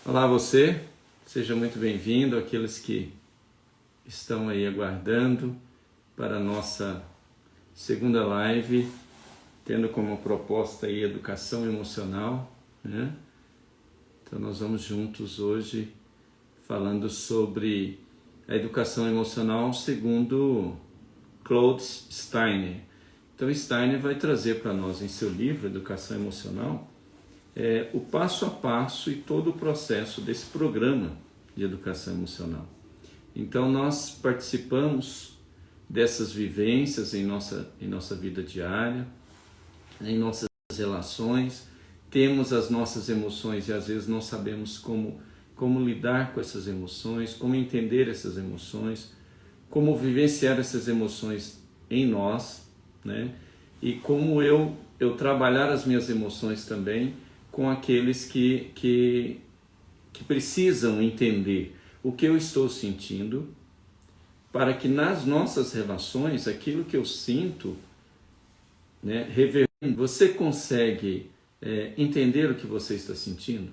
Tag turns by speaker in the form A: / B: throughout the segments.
A: Olá você, seja muito bem-vindo, aqueles que estão aí aguardando para a nossa segunda live, tendo como proposta aí educação emocional, né? Então nós vamos juntos hoje falando sobre a educação emocional segundo Claude Steiner. Então Steiner vai trazer para nós em seu livro Educação Emocional o passo a passo e todo o processo desse programa de educação emocional. Então nós participamos dessas vivências em nossa vida diária, em nossas relações, temos as nossas emoções e às vezes não sabemos como lidar com essas emoções, como entender essas emoções, como vivenciar essas emoções em nós, né? E como eu trabalhar as minhas emoções também com aqueles que precisam entender o que eu estou sentindo, para que nas nossas relações, aquilo que eu sinto, né, você consegue entender o que você está sentindo?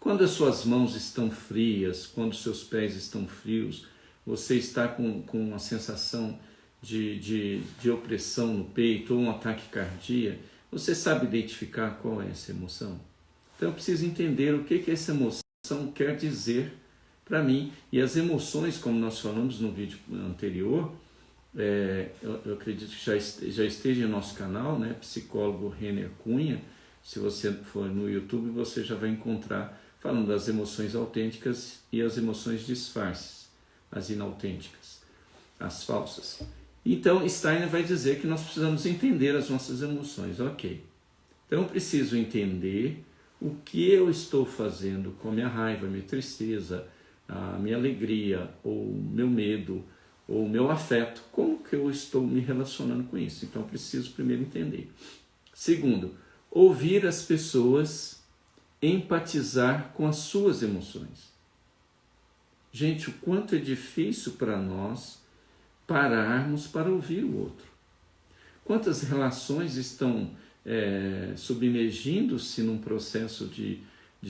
A: Quando as suas mãos estão frias, quando os seus pés estão frios, você está com uma sensação de opressão no peito ou um ataque cardíaco, você sabe identificar qual é essa emoção? Então eu preciso entender o que essa emoção quer dizer para mim. E as emoções, como nós falamos no vídeo anterior, eu acredito que já esteja em nosso canal, né? Psicólogo Renner Cunha. Se você for no YouTube, você já vai encontrar falando das emoções autênticas e as emoções disfarces, as inautênticas, as falsas. Então, Steiner vai dizer que nós precisamos entender as nossas emoções. Ok. Então, eu preciso entender o que eu estou fazendo com a minha raiva, a minha tristeza, a minha alegria, ou o meu medo, ou o meu afeto. Como que eu estou me relacionando com isso? Então, eu preciso primeiro entender. Segundo, ouvir as pessoas, empatizar com as suas emoções. Gente, o quanto é difícil para nós pararmos para ouvir o outro. Quantas relações estão submergindo-se num processo de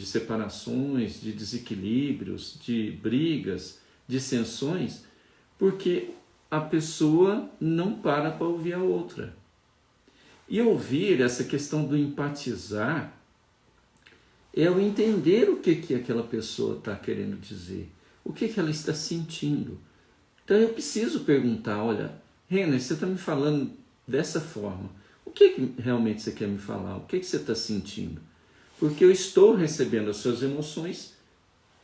A: separações, de desequilíbrios, de brigas, dissensões, porque a pessoa não para ouvir a outra. E ouvir, essa questão do empatizar, é o entender o que aquela pessoa está querendo dizer, o que ela está sentindo. Então eu preciso perguntar, olha, Renner, você está me falando dessa forma, o que realmente você quer me falar? O que você está sentindo? Porque eu estou recebendo as suas emoções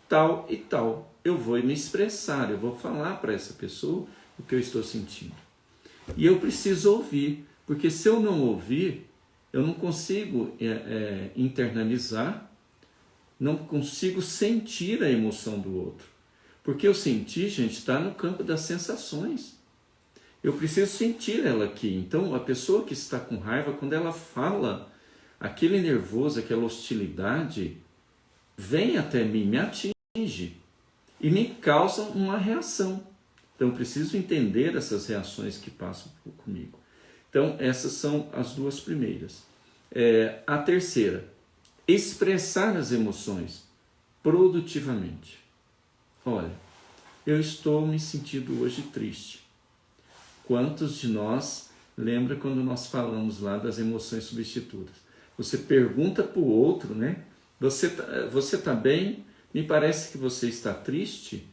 A: tal e tal. Eu vou me expressar, eu vou falar para essa pessoa o que eu estou sentindo. E eu preciso ouvir, porque se eu não ouvir, eu não consigo internalizar, não consigo sentir a emoção do outro. Porque eu sentir, gente, está no campo das sensações. Eu preciso sentir ela aqui. Então, a pessoa que está com raiva, quando ela fala, aquele nervoso, aquela hostilidade, vem até mim, me atinge e me causa uma reação. Então, eu preciso entender essas reações que passam comigo. Então, essas são as duas primeiras. A terceira, expressar as emoções produtivamente. Olha, eu estou me sentindo hoje triste. Quantos de nós lembra quando nós falamos lá das emoções substitutas? Você pergunta para o outro, né? Você tá bem? Me parece que você está triste.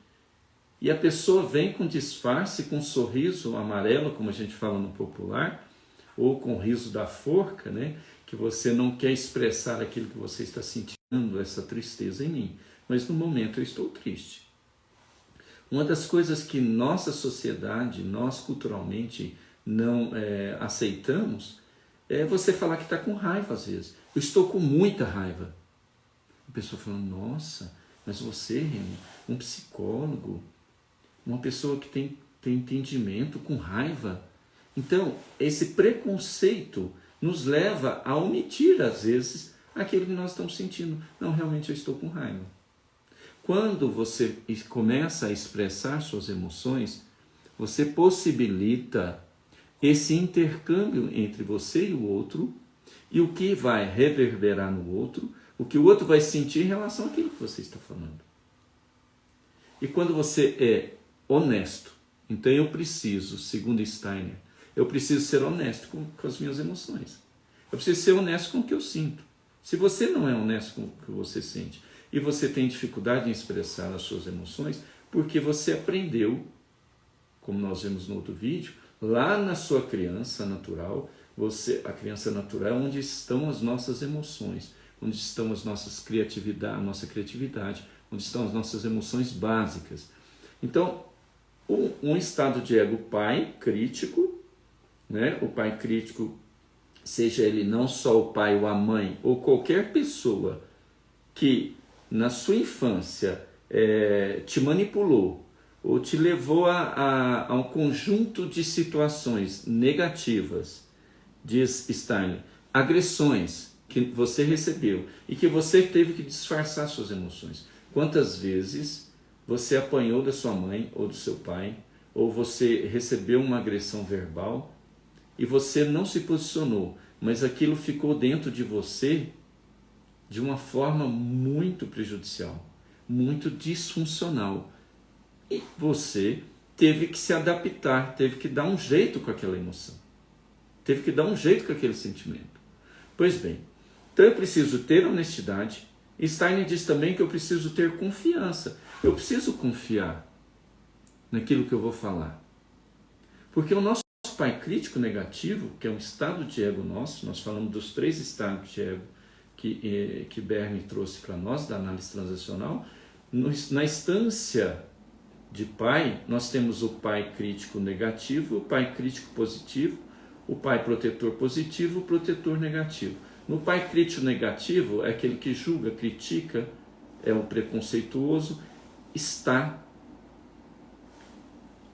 A: E a pessoa vem com disfarce, com um sorriso amarelo, como a gente fala no popular, ou com o riso da forca, né? Que você não quer expressar aquilo que você está sentindo, essa tristeza em mim. Mas no momento eu estou triste. Uma das coisas que nossa sociedade, nós culturalmente não aceitamos, é você falar que está com raiva às vezes. Eu estou com muita raiva. A pessoa fala, nossa, mas você, Remy, um psicólogo, uma pessoa que tem entendimento com raiva. Então, esse preconceito nos leva a omitir, às vezes, aquilo que nós estamos sentindo. Não, realmente eu estou com raiva. Quando você começa a expressar suas emoções, você possibilita esse intercâmbio entre você e o outro, e o que vai reverberar no outro o que o outro vai sentir em relação àquilo que você está falando. E quando você é honesto, então eu preciso, segundo Steiner, eu preciso ser honesto com as minhas emoções. Eu preciso ser honesto com o que eu sinto. Se você não é honesto com o que você sente e você tem dificuldade em expressar as suas emoções, porque você aprendeu, como nós vimos no outro vídeo, lá na sua criança natural, a criança natural é onde estão as nossas emoções, onde estão a nossa criatividade, onde estão as nossas emoções básicas. Então, um estado de ego pai crítico, né? O pai crítico, seja ele não só o pai ou a mãe, ou qualquer pessoa que na sua infância te manipulou, ou te levou a um conjunto de situações negativas, diz Steiner, agressões que você recebeu e que você teve que disfarçar suas emoções. Quantas vezes você apanhou da sua mãe ou do seu pai, ou você recebeu uma agressão verbal e você não se posicionou, mas aquilo ficou dentro de você de uma forma muito prejudicial, muito disfuncional. E você teve que se adaptar, teve que dar um jeito com aquela emoção, teve que dar um jeito com aquele sentimento. Pois bem, então eu preciso ter honestidade. Steiner diz também que eu preciso ter confiança. Eu preciso confiar naquilo que eu vou falar. Porque o nosso pai crítico negativo, que é um estado de ego nosso, nós falamos dos 3 estados de ego que Bernie trouxe para nós, da análise transacional. Na instância de pai, nós temos o pai crítico negativo, o pai crítico positivo, o pai protetor positivo, o protetor negativo. No pai crítico negativo, é aquele que julga, critica, é um preconceituoso, está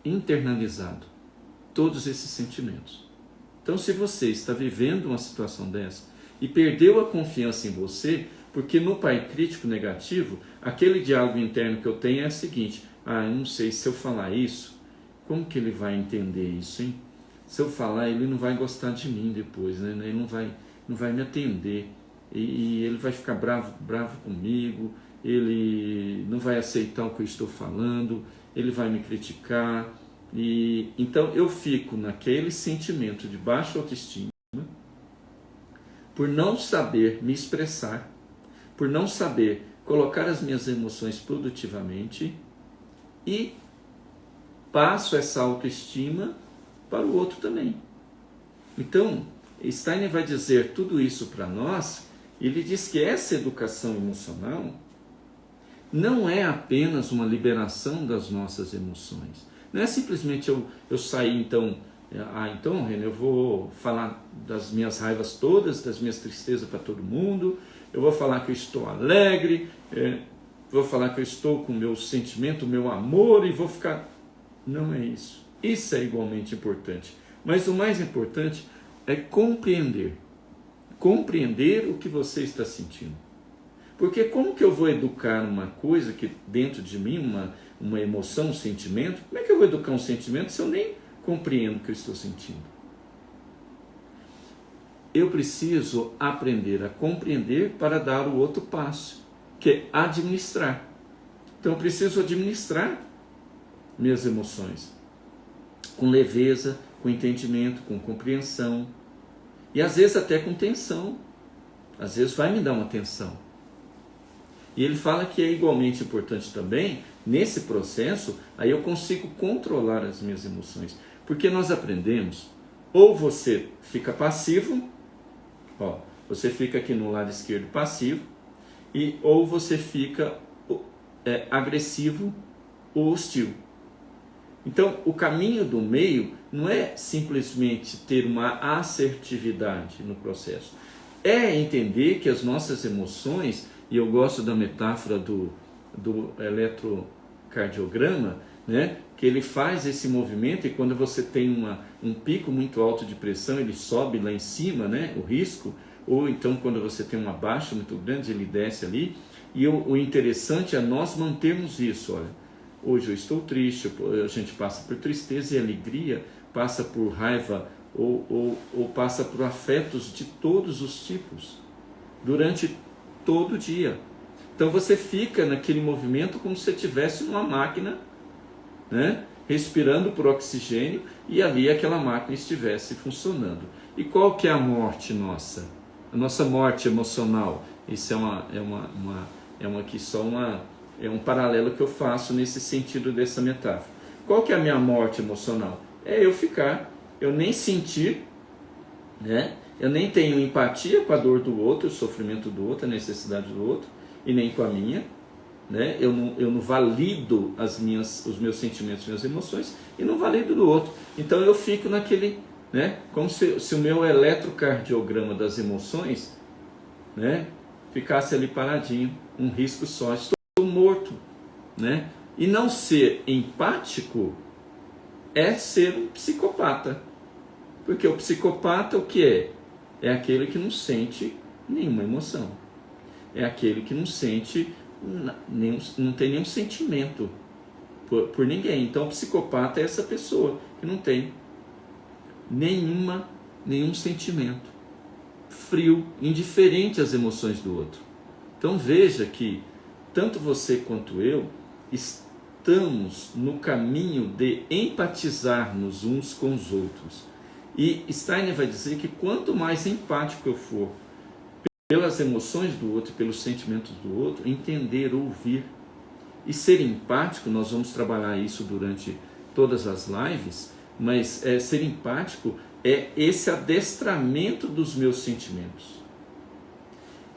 A: internalizado todos esses sentimentos. Então, se você está vivendo uma situação dessa e perdeu a confiança em você, porque no pai crítico negativo, aquele diálogo interno que eu tenho é o seguinte: eu não sei, se eu falar isso, como que ele vai entender isso, hein? Se eu falar, ele não vai gostar de mim depois, né? Ele não vai me atender, e ele vai ficar bravo comigo, ele não vai aceitar o que eu estou falando, ele vai me criticar. E então eu fico naquele sentimento de baixa autoestima, por não saber me expressar, por não saber colocar as minhas emoções produtivamente, e passo essa autoestima para o outro também. Então, Steiner vai dizer tudo isso para nós. Ele diz que essa educação emocional não é apenas uma liberação das nossas emoções. Não é simplesmente eu sair, então, René, eu vou falar das minhas raivas todas, das minhas tristezas para todo mundo, eu vou falar que eu estou alegre, vou falar que eu estou com o meu sentimento, o meu amor, e vou ficar... Não é isso. Isso é igualmente importante. Mas o mais importante é compreender o que você está sentindo. Porque como que eu vou educar uma coisa que dentro de mim, uma emoção, um sentimento, como é que eu vou educar um sentimento se eu nem compreendo o que eu estou sentindo? Eu preciso aprender a compreender para dar o outro passo, que é administrar. Então eu preciso administrar minhas emoções com leveza, com entendimento, com compreensão, e às vezes até com tensão. Às vezes vai me dar uma tensão. E ele fala que é igualmente importante também, nesse processo, aí eu consigo controlar as minhas emoções. Porque nós aprendemos, ou você fica passivo, você fica aqui no lado esquerdo passivo, ou você fica agressivo ou hostil. Então, o caminho do meio não é simplesmente ter uma assertividade no processo. É entender que as nossas emoções, e eu gosto da metáfora do eletrocardiograma, né? Que ele faz esse movimento, e quando você tem um pico muito alto de pressão, ele sobe lá em cima, né? O risco, ou então quando você tem uma baixa muito grande, ele desce ali. E o interessante é nós mantermos isso, olha. Hoje eu estou triste, a gente passa por tristeza e alegria, passa por raiva ou passa por afetos de todos os tipos, durante todo dia. Então você fica naquele movimento como se você estivesse numa máquina, né? Respirando por oxigênio, e ali aquela máquina estivesse funcionando. E qual que é a morte nossa? A nossa morte emocional. Isso é um paralelo que eu faço nesse sentido dessa metáfora. Qual que é a minha morte emocional? É eu nem sentir, né? Eu nem tenho empatia com a dor do outro, o sofrimento do outro, a necessidade do outro, e nem com a minha, né? Eu não valido os meus sentimentos, minhas emoções, e não valido do outro. Então eu fico naquele, né? Como se o meu eletrocardiograma das emoções, né? Ficasse ali paradinho, um risco só, estou morto, né? E não ser empático é ser um psicopata, porque o psicopata o que é? É aquele que não sente nenhuma emoção, é aquele que não sente, não tem nenhum sentimento por ninguém. Então o psicopata é essa pessoa que não tem nenhum sentimento, frio, indiferente às emoções do outro. Então veja que tanto você quanto eu estamos no caminho de empatizarmos uns com os outros. E Steiner vai dizer que quanto mais empático eu for pelas emoções do outro, pelos sentimentos do outro, entender, ouvir e ser empático, nós vamos trabalhar isso durante todas as lives, mas ser empático é esse adestramento dos meus sentimentos.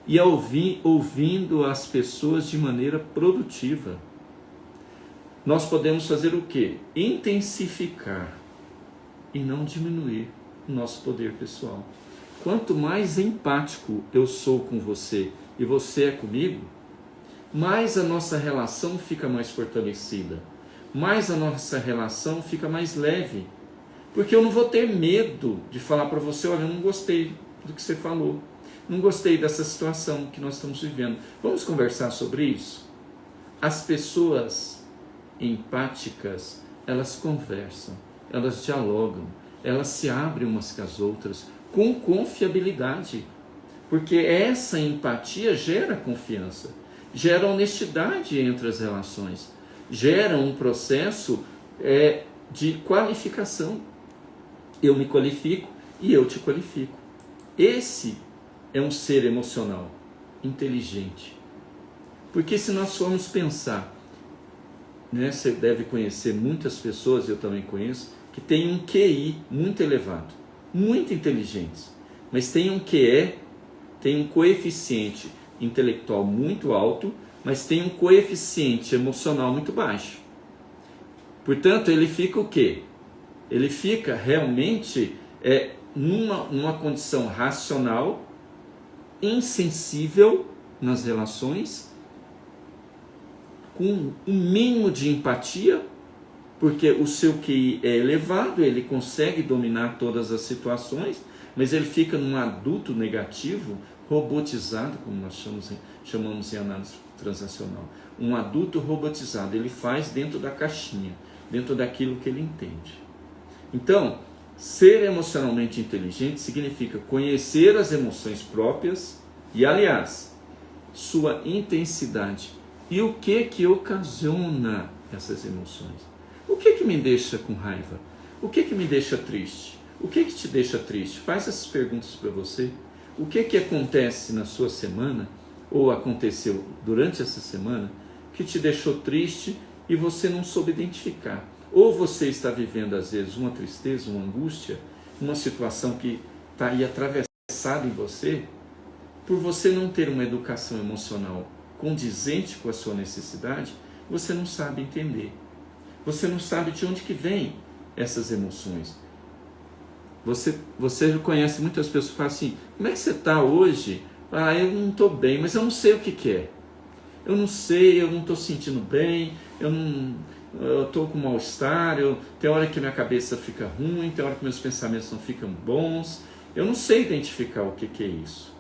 A: E ouvindo as pessoas de maneira produtiva. Nós podemos fazer o quê? Intensificar e não diminuir o nosso poder pessoal. Quanto mais empático eu sou com você e você é comigo, mais a nossa relação fica mais fortalecida, mais a nossa relação fica mais leve, porque eu não vou ter medo de falar para você, olha, eu não gostei do que você falou, não gostei dessa situação que nós estamos vivendo. Vamos conversar sobre isso? As pessoas empáticas, elas conversam, elas dialogam, elas se abrem umas com as outras com confiabilidade, porque essa empatia gera confiança, gera honestidade entre as relações, gera um processo de qualificação. Eu me qualifico e eu te qualifico. Esse é um ser emocional, inteligente. Porque se nós formos pensar, né, você deve conhecer muitas pessoas, eu também conheço, que têm um QI muito elevado, muito inteligentes, mas tem um coeficiente intelectual muito alto, mas tem um coeficiente emocional muito baixo. Portanto, ele fica o quê? Ele fica realmente numa condição racional, insensível nas relações, com um mínimo de empatia, porque o seu QI é elevado, ele consegue dominar todas as situações, mas ele fica num adulto negativo, robotizado, como nós chamamos em análise transacional. Um adulto robotizado, ele faz dentro da caixinha, dentro daquilo que ele entende. Então, ser emocionalmente inteligente significa conhecer as emoções próprias e, aliás, sua intensidade. E o que ocasiona essas emoções? O que me deixa com raiva? O que me deixa triste? O que te deixa triste? Faz essas perguntas para você. O que acontece na sua semana, ou aconteceu durante essa semana, que te deixou triste e você não soube identificar? Ou você está vivendo, às vezes, uma tristeza, uma angústia, uma situação que está aí atravessada em você, por você não ter uma educação emocional condizente com a sua necessidade, você não sabe entender. Você não sabe de onde que vem essas emoções. Você conhece muitas pessoas que falam assim, como é que você está hoje? Ah, eu não estou bem, mas eu não sei o que é. Eu não sei, eu não estou sentindo bem, eu estou com mal-estar, tem hora que minha cabeça fica ruim, tem hora que meus pensamentos não ficam bons. Eu não sei identificar o que é isso.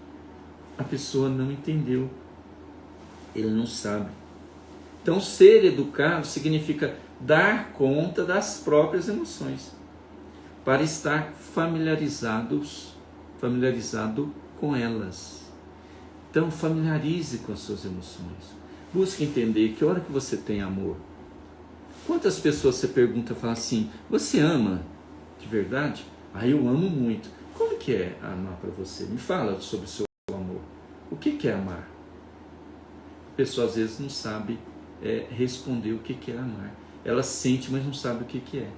A: A pessoa não entendeu. Ele não sabe. Então, ser educado significa dar conta das próprias emoções, para estar familiarizado com elas. Então, familiarize com as suas emoções. Busque entender que hora que você tem amor. Quantas pessoas você pergunta e fala assim, você ama de verdade? Ah, eu amo muito. Como que é amar para você? Me fala sobre o seu amor. O que é amar? A pessoa às vezes não sabe responder o que é amar. Ela sente, mas não sabe o que é.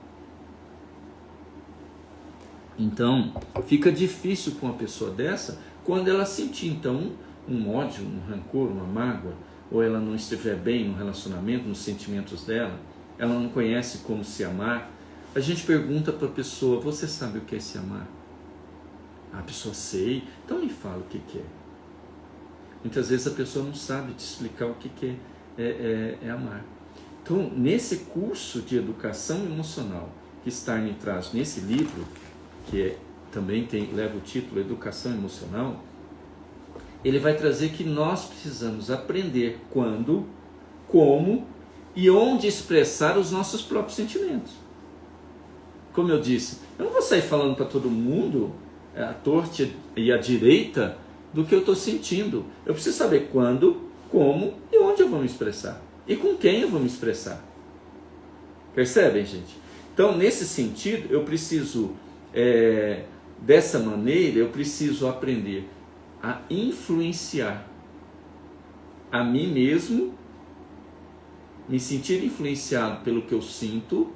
A: Então, fica difícil com uma pessoa dessa quando ela sentir, então, um ódio, um rancor, uma mágoa, ou ela não estiver bem no relacionamento, nos sentimentos dela, ela não conhece como se amar. A gente pergunta para a pessoa, você sabe o que é se amar? A pessoa sei, então me fala o que é. Muitas vezes a pessoa não sabe te explicar o que é amar. Então, nesse curso de educação emocional que Steiner traz nesse livro, que também leva o título Educação Emocional, ele vai trazer que nós precisamos aprender quando, como e onde expressar os nossos próprios sentimentos. Como eu disse, eu não vou sair falando para todo mundo, à torta e à direita, do que eu estou sentindo. Eu preciso saber quando, como e onde eu vou me expressar. E com quem eu vou me expressar. Percebem, gente? Então, nesse sentido, eu preciso, dessa maneira, eu preciso aprender a influenciar a mim mesmo, me sentir influenciado pelo que eu sinto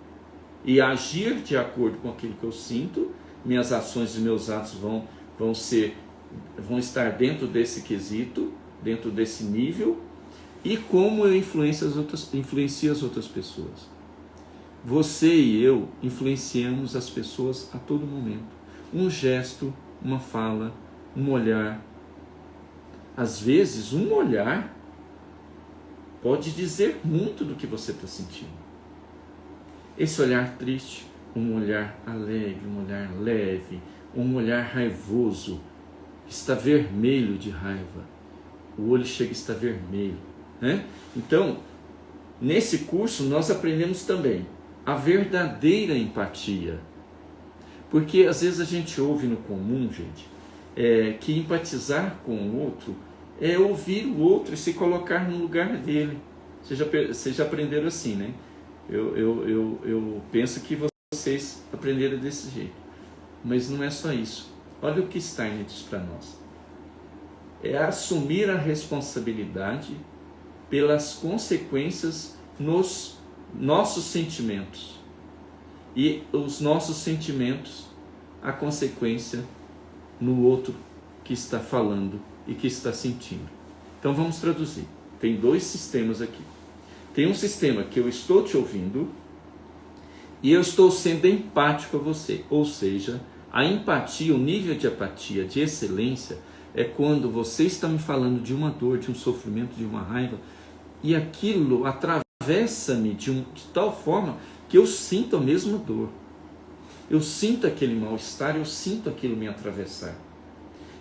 A: e agir de acordo com aquilo que eu sinto. Minhas ações e meus atos vão estar dentro desse quesito, dentro desse nível, e como eu influencio as outras pessoas. Você e eu influenciamos as pessoas a todo momento. Um gesto, uma fala, um olhar. Às vezes, um olhar pode dizer muito do que você está sentindo. Esse olhar triste, um olhar alegre, um olhar leve, um olhar raivoso, está vermelho de raiva. O olho chega a estar vermelho, né? Então, nesse curso nós aprendemos também a verdadeira empatia. Porque às vezes a gente ouve no comum, gente, que empatizar com o outro é ouvir o outro e se colocar no lugar dele. Vocês já aprenderam assim, né? Eu penso que vocês aprenderam desse jeito. Mas não é só isso. Olha o que Steiner diz para nós. É assumir a responsabilidade pelas consequências nos nossos sentimentos. E os nossos sentimentos, a consequência no outro que está falando e que está sentindo. Então vamos traduzir. Tem dois sistemas aqui. Tem um sistema que eu estou te ouvindo e eu estou sendo empático a você. Ou seja, a empatia, o nível de apatia, de excelência, é quando você está me falando de uma dor, de um sofrimento, de uma raiva, e aquilo atravessa-me de tal forma que eu sinto a mesma dor. Eu sinto aquele mal-estar, eu sinto aquilo me atravessar.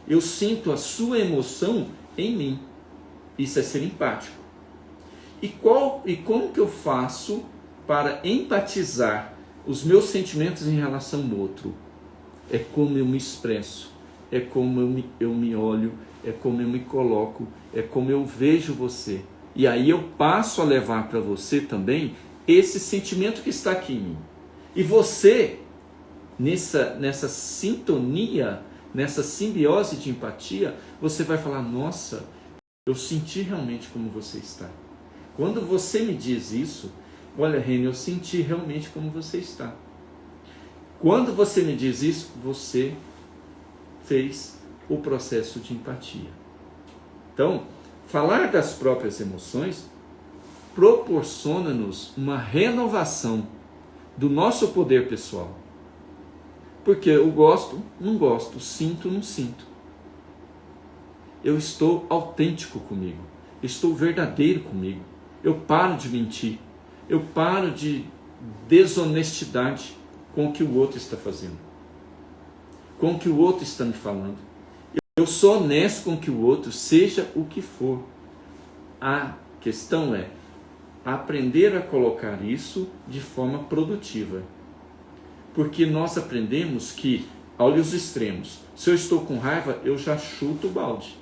A: Eu sinto a sua emoção em mim. Isso é ser empático. E como que eu faço para empatizar os meus sentimentos em relação ao outro? É como eu me expresso, é como eu me olho, é como eu me coloco, é como eu vejo você. E aí eu passo a levar para você também esse sentimento que está aqui em mim. E você, nessa sintonia, nessa simbiose de empatia, você vai falar, nossa, eu senti realmente como você está. Quando você me diz isso, olha, Reni, eu senti realmente como você está. Quando você me diz isso, você fez o processo de empatia. Então, falar das próprias emoções proporciona-nos uma renovação do nosso poder pessoal. Porque eu gosto, não gosto, sinto, não sinto. Eu estou autêntico comigo, estou verdadeiro comigo. Eu paro de mentir, eu paro de desonestidade com o que o outro está fazendo, com o que o outro está me falando. Eu sou honesto com o que o outro, seja o que for. A questão é aprender a colocar isso de forma produtiva. Porque nós aprendemos que, olha os extremos, se eu estou com raiva, eu já chuto o balde.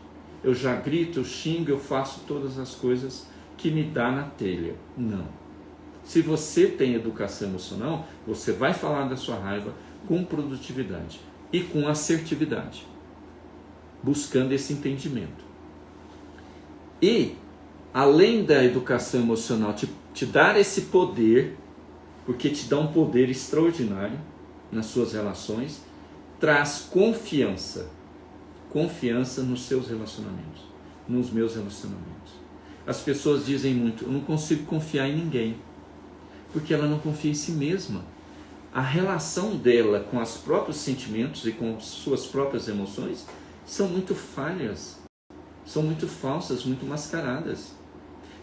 A: eu já grito, eu xingo, eu faço todas as coisas que me dá na telha. Não. Se você tem educação emocional, você vai falar da sua raiva com produtividade e com assertividade, buscando esse entendimento. E, além da educação emocional te dar esse poder, porque te dá um poder extraordinário nas suas relações, traz confiança nos seus relacionamentos, nos meus relacionamentos. As pessoas dizem muito, eu não consigo confiar em ninguém, porque ela não confia em si mesma. A relação dela com os próprios sentimentos e com suas próprias emoções são muito falhas, são muito falsas, muito mascaradas.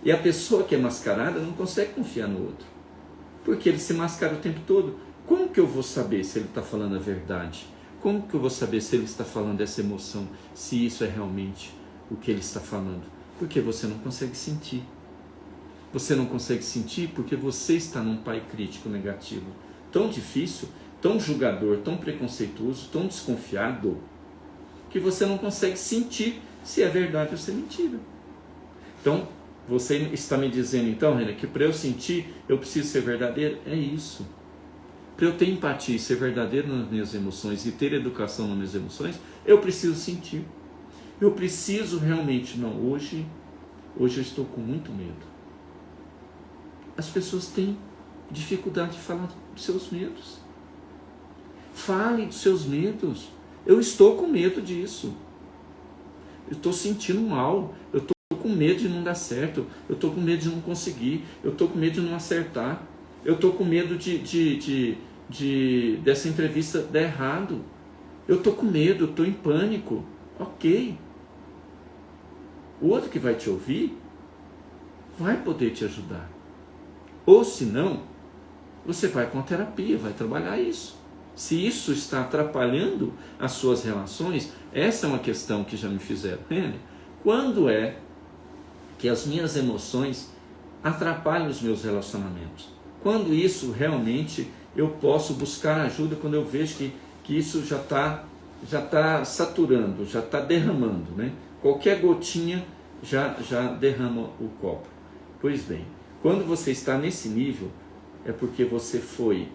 A: E a pessoa que é mascarada não consegue confiar no outro, porque ele se mascara o tempo todo. Como que eu vou saber se ele está falando a verdade? Como que eu vou saber se ele está falando essa emoção, se isso é realmente o que ele está falando? Porque você não consegue sentir. Você não consegue sentir porque você está num pai crítico negativo, tão difícil, tão julgador, tão preconceituoso, tão desconfiado, que você não consegue sentir se é verdade ou se é mentira. Então, você está me dizendo então, Renan, que para eu sentir, eu preciso ser verdadeiro? É isso. Para eu ter empatia e ser verdadeiro nas minhas emoções e ter educação nas minhas emoções, eu preciso sentir. Eu preciso realmente, não, hoje eu estou com muito medo. As pessoas têm dificuldade de falar dos seus medos. Fale dos seus medos. Eu estou com medo disso. Eu estou sentindo mal. Eu estou com medo de não dar certo. Eu estou com medo de não conseguir. Eu estou com medo de não acertar. Eu estou com medo dessa entrevista dar errado. Eu estou com medo, eu estou em pânico. Ok. O outro que vai te ouvir vai poder te ajudar. Ou se não, você vai com a terapia, vai trabalhar isso. Se isso está atrapalhando as suas relações, essa é uma questão que já me fizeram. Quando é que as minhas emoções atrapalham os meus relacionamentos? Quando isso realmente eu posso buscar ajuda, quando eu vejo que isso já está saturando, já está derramando, né? Qualquer gotinha já derrama o copo. Pois bem, quando você está nesse nível, é porque você foi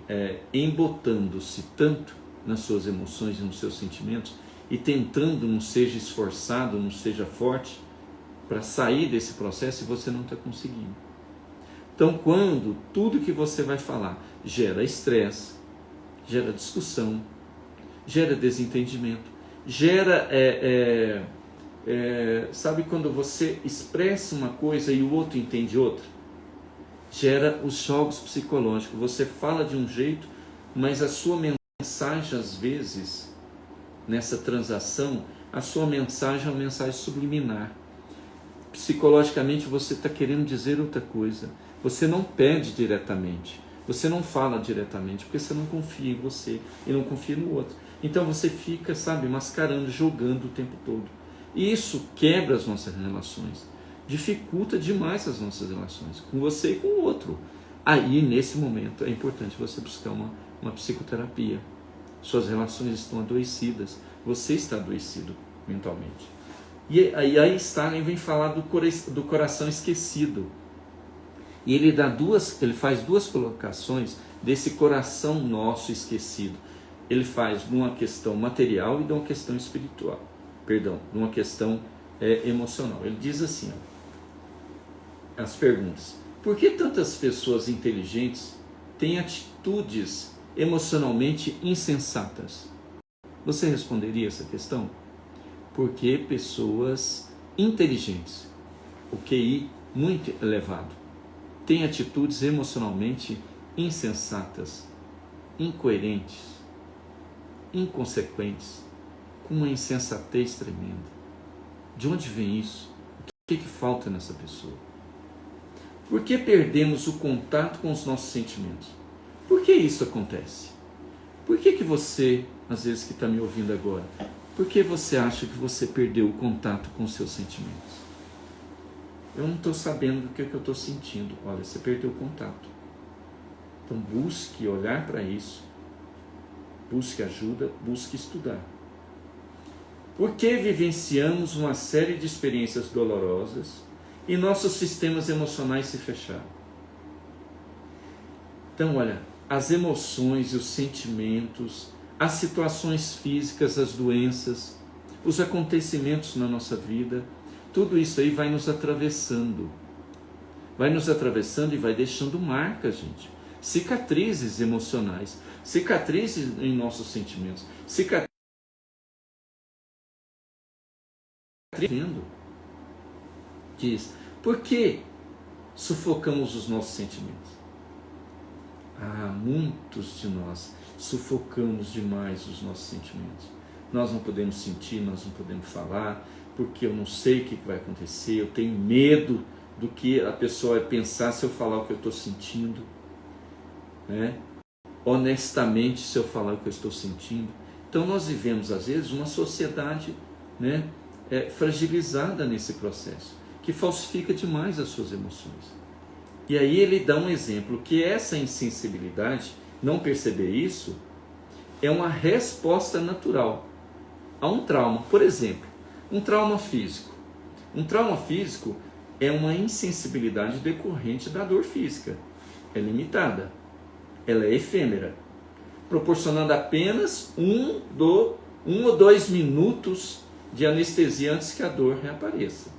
A: embotando-se tanto nas suas emoções e nos seus sentimentos e tentando não seja esforçado, não seja forte para sair desse processo e você não está conseguindo. Então, quando tudo que você vai falar gera estresse, gera discussão, gera desentendimento, gera, sabe quando você expressa uma coisa e o outro entende outra? Gera os jogos psicológicos. Você fala de um jeito, mas a sua mensagem, às vezes, nessa transação, a sua mensagem é uma mensagem subliminar. Psicologicamente, você está querendo dizer outra coisa. Você não pede diretamente. Você não fala diretamente, porque você não confia em você e não confia no outro. Então, você fica, mascarando, jogando o tempo todo. E isso quebra as nossas relações. Dificulta demais as nossas relações com você e com o outro. Aí, nesse momento, é importante você buscar uma psicoterapia. Suas relações estão adoecidas. Você está adoecido mentalmente. E aí Stalin vem falar do coração esquecido. E ele faz duas colocações desse coração nosso esquecido. Ele faz numa questão material e numa questão espiritual. Numa questão emocional. Ele diz assim, as perguntas. Por que tantas pessoas inteligentes têm atitudes emocionalmente insensatas? Você responderia essa questão? Porque pessoas inteligentes, o QI muito elevado, têm atitudes emocionalmente insensatas, incoerentes, inconsequentes, com uma insensatez tremenda. De onde vem isso? O que falta nessa pessoa? Por que perdemos o contato com os nossos sentimentos? Por que isso acontece? Por que você, às vezes que está me ouvindo agora, por que você acha que você perdeu o contato com os seus sentimentos? Eu não estou sabendo do que eu estou sentindo. Olha, você perdeu o contato. Então busque olhar para isso, busque ajuda, busque estudar. Porque vivenciamos uma série de experiências dolorosas e nossos sistemas emocionais se fecharam. Então, olha, as emoções e os sentimentos, as situações físicas, as doenças, os acontecimentos na nossa vida, tudo isso aí vai nos atravessando. Vai nos atravessando e vai deixando marcas, gente. Cicatrizes emocionais, cicatrizes em nossos sentimentos, cicatrizes. Diz, por que sufocamos os nossos sentimentos? Muitos de nós sufocamos demais os nossos sentimentos. Nós não podemos sentir, nós não podemos falar, porque eu não sei o que vai acontecer, eu tenho medo do que a pessoa vai pensar se eu falar o que eu estou sentindo, né? Honestamente, se eu falar o que eu estou sentindo. Então nós vivemos às vezes uma sociedade, né, fragilizada nesse processo, que falsifica demais as suas emoções. E aí ele dá um exemplo, que essa insensibilidade, não perceber isso, é uma resposta natural a um trauma. Por exemplo, um trauma físico. Um trauma físico é uma insensibilidade decorrente da dor física. É limitada, ela é efêmera, proporcionando apenas um ou dois minutos de anestesia antes que a dor reapareça.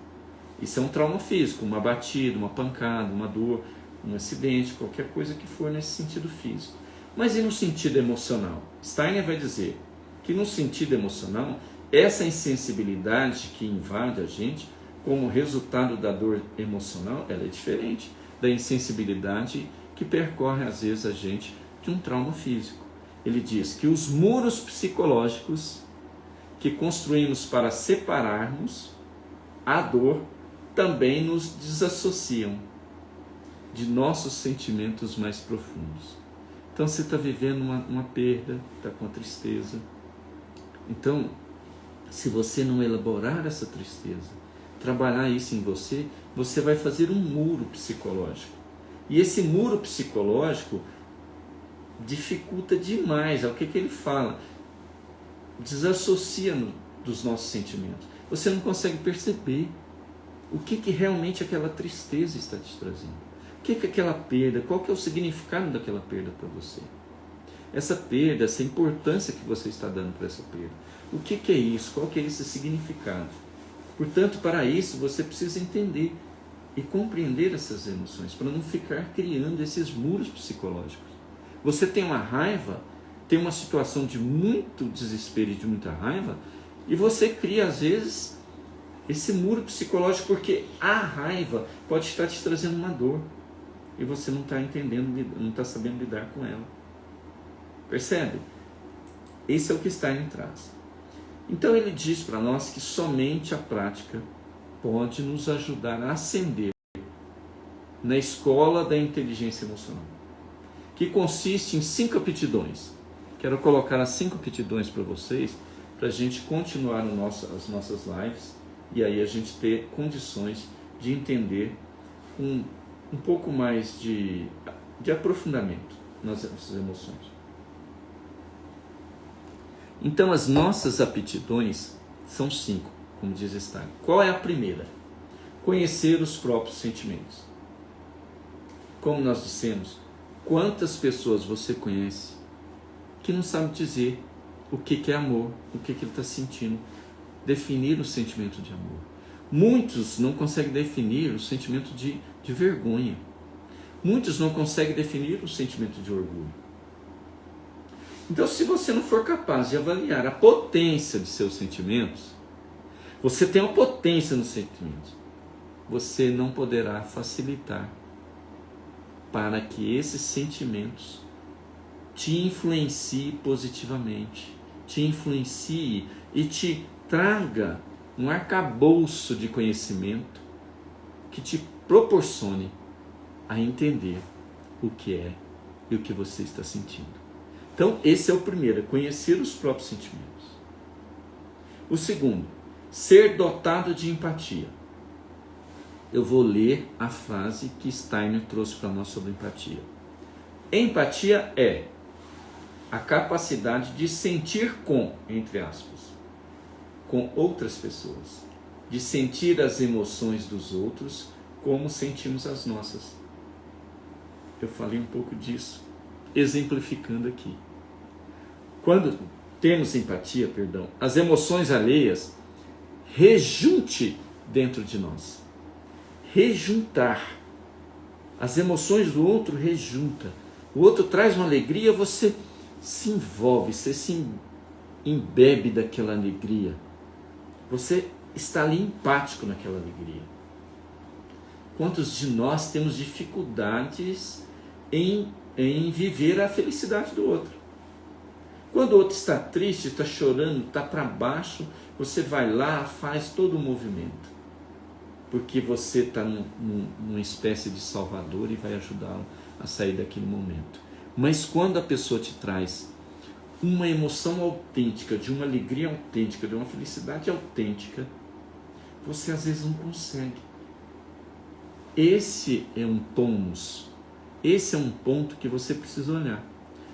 A: Isso é um trauma físico, uma batida, uma pancada, uma dor, um acidente, qualquer coisa que for nesse sentido físico. Mas e no sentido emocional? Steiner vai dizer que no sentido emocional, essa insensibilidade que invade a gente, como resultado da dor emocional, ela é diferente da insensibilidade que percorre às vezes a gente de um trauma físico. Ele diz que os muros psicológicos que construímos para separarmos a dor também nos desassociam de nossos sentimentos mais profundos. Então você está vivendo uma perda, está com a tristeza. Então, se você não elaborar essa tristeza, trabalhar isso em você, você vai fazer um muro psicológico. E esse muro psicológico dificulta demais. É o que ele fala. Desassocia dos nossos sentimentos. Você não consegue perceber o que realmente aquela tristeza está te trazendo. O que aquela perda, qual que é o significado daquela perda para você? Essa perda, essa importância que você está dando para essa perda. O que é isso? Qual que é esse significado? Portanto, para isso, você precisa entender e compreender essas emoções, para não ficar criando esses muros psicológicos. Você tem uma raiva, tem uma situação de muito desespero e de muita raiva, e você cria, às vezes, esse muro psicológico, porque a raiva pode estar te trazendo uma dor, e você não está entendendo, não está sabendo lidar com ela. Percebe? Esse é o que Steiner traz. Então ele diz para nós que somente a prática pode nos ajudar a ascender na escola da inteligência emocional, que consiste em 5 aptidões. Quero colocar as 5 aptidões para vocês, para a gente continuar as nossas lives, e aí a gente ter condições de entender um pouco mais de aprofundamento nas nossas emoções. Então as nossas aptidões são 5, como diz Steiner. Qual é a primeira? Conhecer os próprios sentimentos. Como nós dissemos, quantas pessoas você conhece que não sabe dizer o que é amor, o que ele está sentindo, definir o sentimento de amor. Muitos não conseguem definir o sentimento de vergonha. Muitos não conseguem definir o sentimento de orgulho. Então, se você não for capaz de avaliar a potência de seus sentimentos, você tem uma potência nos sentimentos, você não poderá facilitar para que esses sentimentos te influenciem positivamente, te influencie e te traga um arcabouço de conhecimento que te proporcione a entender o que é e o que você está sentindo. Então, esse é o primeiro, conhecer os próprios sentimentos. O segundo, ser dotado de empatia. Eu vou ler a frase que Steiner trouxe para nós sobre empatia. Empatia é a capacidade de sentir com, entre aspas, com outras pessoas, de sentir as emoções dos outros como sentimos as nossas. Eu falei um pouco disso, exemplificando aqui. Quando temos empatia, as emoções alheias rejunte dentro de nós. Rejuntar. As emoções do outro rejunta. O outro traz uma alegria, você se envolve, você se embebe daquela alegria. Você está ali empático naquela alegria. Quantos de nós temos dificuldades em viver a felicidade do outro? Quando o outro está triste, está chorando, está para baixo, você vai lá, faz todo o movimento. Porque você está numa espécie de salvador e vai ajudá-lo a sair daquele momento. Mas quando a pessoa te traz uma emoção autêntica, de uma alegria autêntica, de uma felicidade autêntica, você às vezes não consegue. Esse é um tônus, esse é um ponto que você precisa olhar.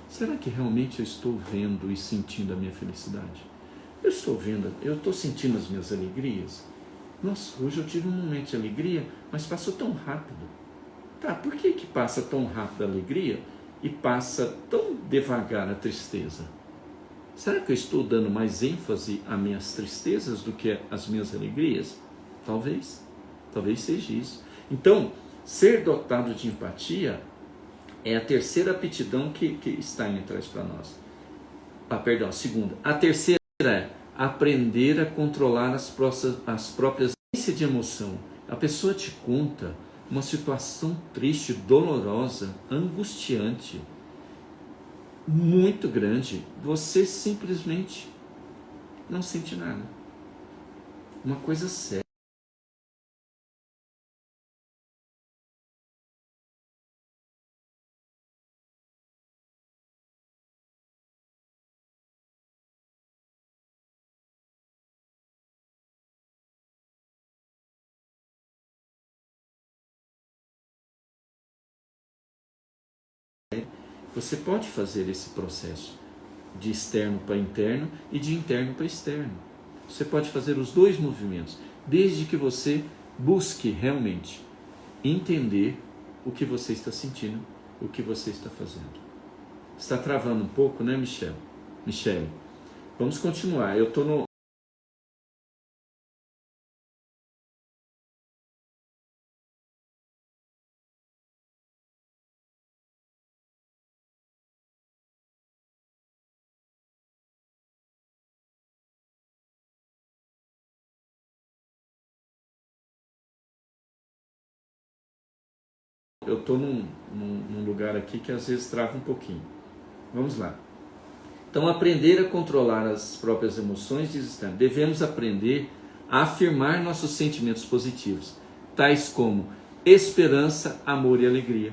A: Será que realmente eu estou vendo e sentindo a minha felicidade? Eu estou vendo, eu estou sentindo as minhas alegrias? Nossa, hoje eu tive um momento de alegria, mas passou tão rápido. Tá, por que passa tão rápido a alegria e passa tão devagar a tristeza? Será que eu estou dando mais ênfase às minhas tristezas do que às minhas alegrias? Talvez seja isso. Então, ser dotado de empatia é a terceira aptidão que está em trás para nós. A segunda. A terceira é aprender a controlar as próprias de emoção. A pessoa te conta uma situação triste, dolorosa, angustiante, muito grande. Você simplesmente não sente nada. Uma coisa séria. Você pode fazer esse processo de externo para interno e de interno para externo. Você pode fazer os dois movimentos, desde que você busque realmente entender o que você está sentindo, o que você está fazendo. Está travando um pouco, né, Michele? Vamos continuar. Eu estou no... Eu estou num lugar aqui que às vezes trava um pouquinho. Vamos lá. Então, aprender a controlar as próprias emoções, diz Stan, devemos aprender a afirmar nossos sentimentos positivos, tais como esperança, amor e alegria.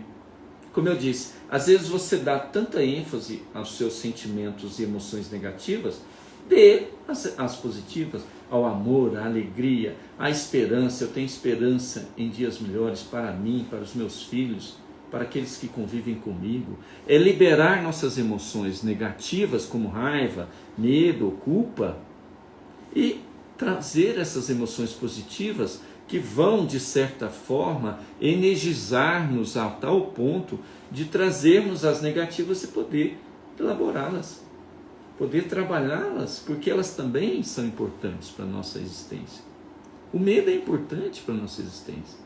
A: Como eu disse, às vezes você dá tanta ênfase aos seus sentimentos e emoções negativas, dê as positivas, ao amor, à alegria, à esperança. Eu tenho esperança em dias melhores para mim, para os meus filhos, para aqueles que convivem comigo. É liberar nossas emoções negativas, como raiva, medo, culpa, e trazer essas emoções positivas que vão, de certa forma, energizar-nos a tal ponto de trazermos as negativas e poder elaborá-las, poder trabalhá-las, porque elas também são importantes para a nossa existência. O medo é importante para a nossa existência.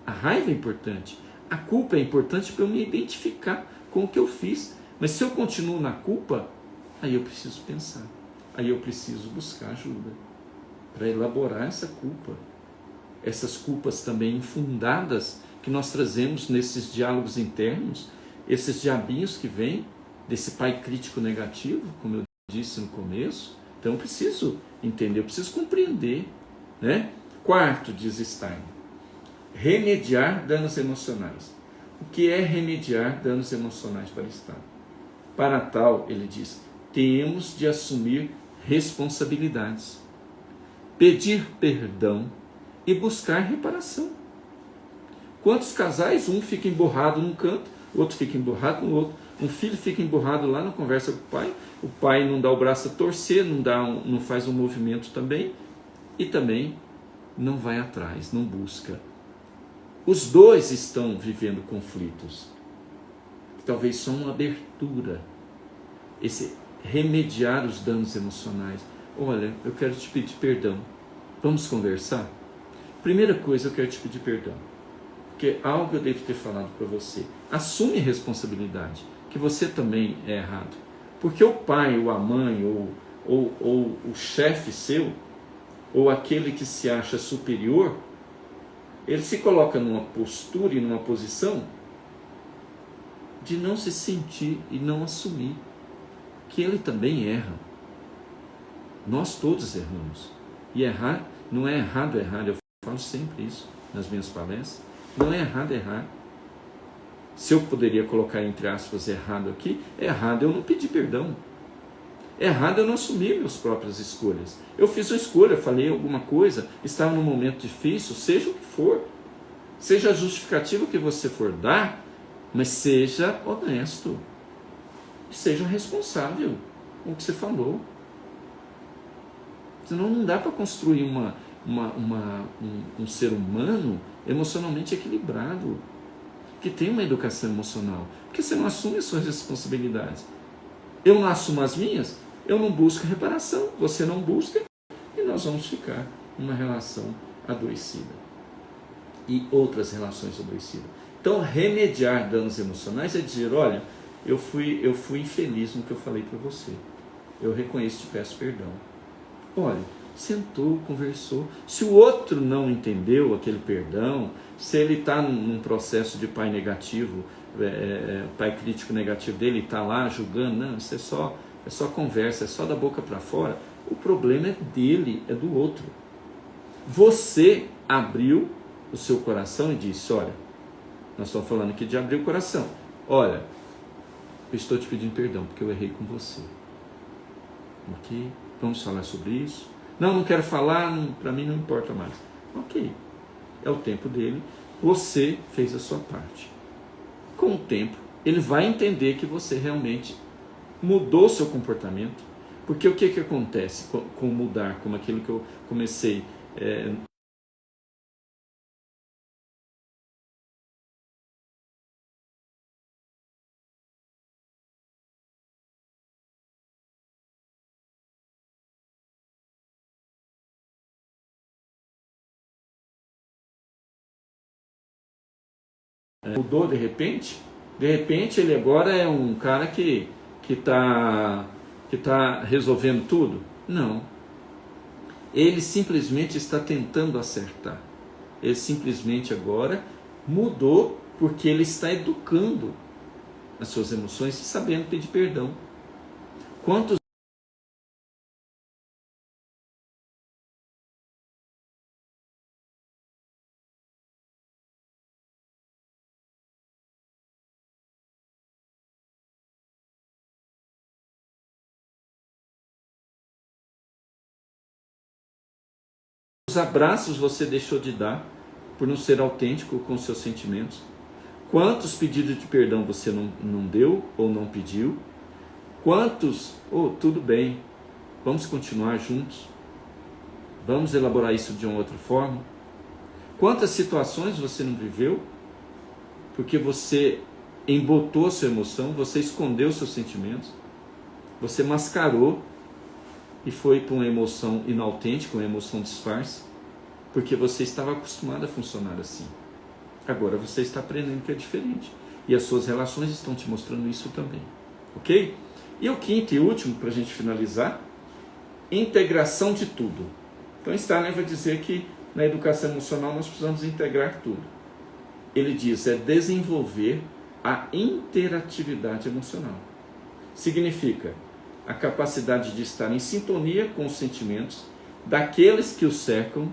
A: A raiva é importante. A culpa é importante para eu me identificar com o que eu fiz. Mas se eu continuo na culpa, aí eu preciso pensar. Aí eu preciso buscar ajuda para elaborar essa culpa. Essas culpas também infundadas que nós trazemos nesses diálogos internos, esses diabinhos que vêm desse pai crítico negativo, como eu disse no começo. Então eu preciso entender, eu preciso compreender, né? Quarto, diz Stein, remediar danos emocionais. O que é remediar danos emocionais para Stein? Para tal, ele diz, temos de assumir responsabilidades, pedir perdão e buscar reparação. Quantos casais, um fica emborrado num canto, o outro fica emborrado no outro, Um filho fica emburrado lá, não conversa com o pai não dá o braço a torcer, não faz um movimento também, e também não vai atrás, não busca. Os dois estão vivendo conflitos. Talvez só uma abertura, esse remediar os danos emocionais. Olha, eu quero te pedir perdão. Vamos conversar? Primeira coisa, eu quero te pedir perdão. Porque algo eu devo ter falado para você. Assume responsabilidade, que você também é errado. Porque o pai, ou a mãe, ou o chefe seu, ou aquele que se acha superior, ele se coloca numa postura e numa posição de não se sentir e não assumir que ele também erra. Nós todos erramos. E errar, não é errado errar, eu falo sempre isso nas minhas palestras, não é errado errar. Se eu poderia colocar entre aspas errado aqui, é errado eu não pedir perdão. É errado eu não assumir minhas próprias escolhas. Eu fiz uma escolha, falei alguma coisa, estava num momento difícil, seja o que for, seja a justificativa que você for dar, mas seja honesto, seja responsável com o que você falou. Senão não dá para construir um ser humano emocionalmente equilibrado, que tem uma educação emocional, porque você não assume as suas responsabilidades. Eu não assumo as minhas, eu não busco reparação, você não busca, e nós vamos ficar numa relação adoecida e outras relações adoecidas. Então, remediar danos emocionais é dizer, olha, eu fui infeliz no que eu falei para você, eu reconheço e te peço perdão. Olha, sentou, conversou. Se o outro não entendeu aquele perdão, se ele está num processo de pai negativo, pai crítico negativo dele, está lá julgando, não, isso é só conversa, é só da boca para fora, o problema é dele, é do outro. Você abriu o seu coração e disse, olha, nós estamos falando aqui de abrir o coração, olha, eu estou te pedindo perdão porque eu errei com você. Ok? Vamos falar sobre isso? Não quero falar, para mim não importa mais. Ok, é o tempo dele, você fez a sua parte. Com o tempo, ele vai entender que você realmente mudou seu comportamento, porque o que acontece com mudar, como aquilo que eu comecei mudou de repente ele agora é um cara que tá resolvendo tudo? Não. Ele simplesmente está tentando acertar. Ele simplesmente agora mudou porque ele está educando as suas emoções e sabendo pedir perdão. Quantos abraços você deixou de dar por não ser autêntico com os seus sentimentos? Quantos pedidos de perdão você não deu ou não pediu? Quantos, tudo bem, vamos continuar juntos? Vamos elaborar isso de uma outra forma? Quantas situações você não viveu porque você embotou a sua emoção, você escondeu seus sentimentos, você mascarou e foi para uma emoção inautêntica, uma emoção disfarce, porque você estava acostumado a funcionar assim. Agora você está aprendendo que é diferente. E as suas relações estão te mostrando isso também. Ok? E o quinto e último, para a gente finalizar, integração de tudo. Então Steiner vai dizer que na educação emocional nós precisamos integrar tudo. Ele diz, é desenvolver a interatividade emocional. Significa a capacidade de estar em sintonia com os sentimentos daqueles que o cercam,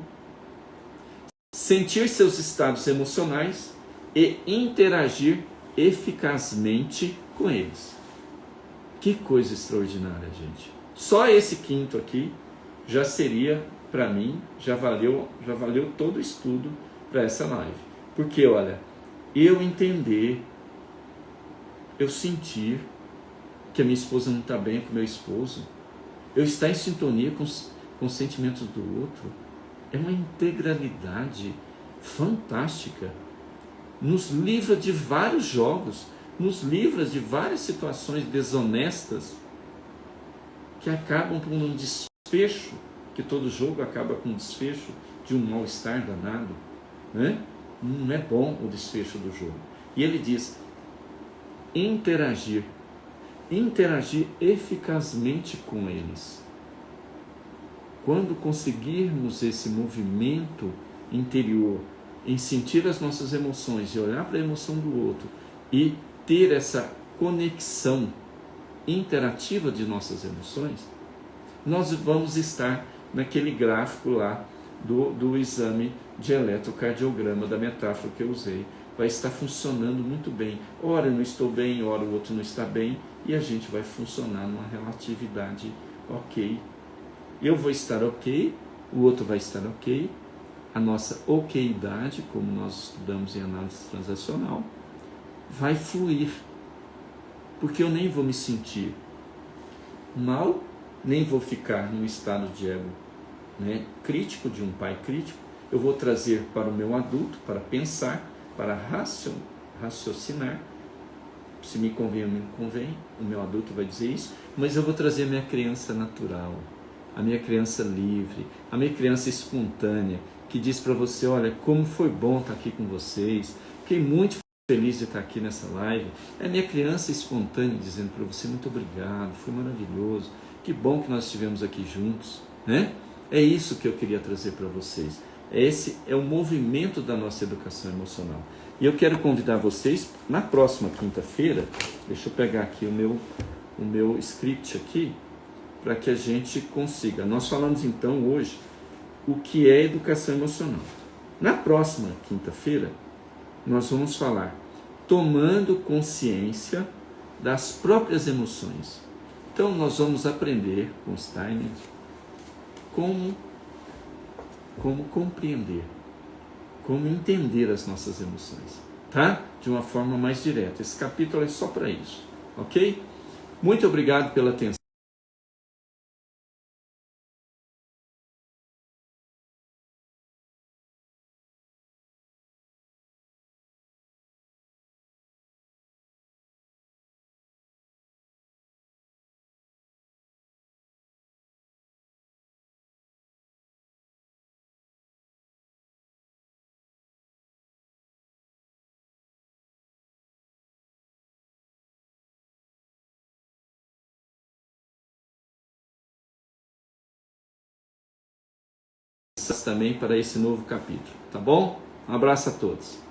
A: sentir seus estados emocionais e interagir eficazmente com eles. Que coisa extraordinária, gente. Só esse quinto aqui já seria, para mim, já valeu todo o estudo para essa live. Porque, olha, eu entender eu sentir que a minha esposa não está bem com o meu esposo, eu estar em sintonia com os sentimentos do outro, é uma integralidade fantástica. Nos livra de vários jogos, nos livra de várias situações desonestas que acabam por um desfecho, que todo jogo acaba com um desfecho de um mal-estar danado, né? Não é bom o desfecho do jogo. E ele diz, interagir eficazmente com eles. Quando conseguirmos esse movimento interior, em sentir as nossas emoções e olhar para a emoção do outro e ter essa conexão interativa de nossas emoções, nós vamos estar naquele gráfico lá do exame de eletrocardiograma, da metáfora que eu usei. Vai estar funcionando muito bem. Ora eu não estou bem, ora o outro não está bem, e a gente vai funcionar numa relatividade ok. Eu vou estar ok, o outro vai estar ok, a nossa okeidade, como nós estudamos em análise transacional, vai fluir, porque eu nem vou me sentir mal, nem vou ficar num estado de ego, né, crítico, de um pai crítico. Eu vou trazer para o meu adulto, para pensar, para raciocinar, se me convém ou não me convém, o meu adulto vai dizer isso, mas eu vou trazer a minha criança natural, a minha criança livre, a minha criança espontânea, que diz para você, olha, como foi bom estar aqui com vocês, fiquei muito feliz de estar aqui nessa live. É a minha criança espontânea dizendo para você, muito obrigado, foi maravilhoso, que bom que nós estivemos aqui juntos, né? É isso que eu queria trazer para vocês. Esse é o movimento da nossa educação emocional. E eu quero convidar vocês, na próxima quinta-feira, deixa eu pegar aqui o meu script aqui, para que a gente consiga. Nós falamos então hoje o que é educação emocional. Na próxima quinta-feira, nós vamos falar tomando consciência das próprias emoções. Então nós vamos aprender com os timings como compreender, como entender as nossas emoções, tá? De uma forma mais direta. Esse capítulo é só para isso, ok? Muito obrigado pela atenção. Também para esse novo capítulo, tá bom? Um abraço a todos.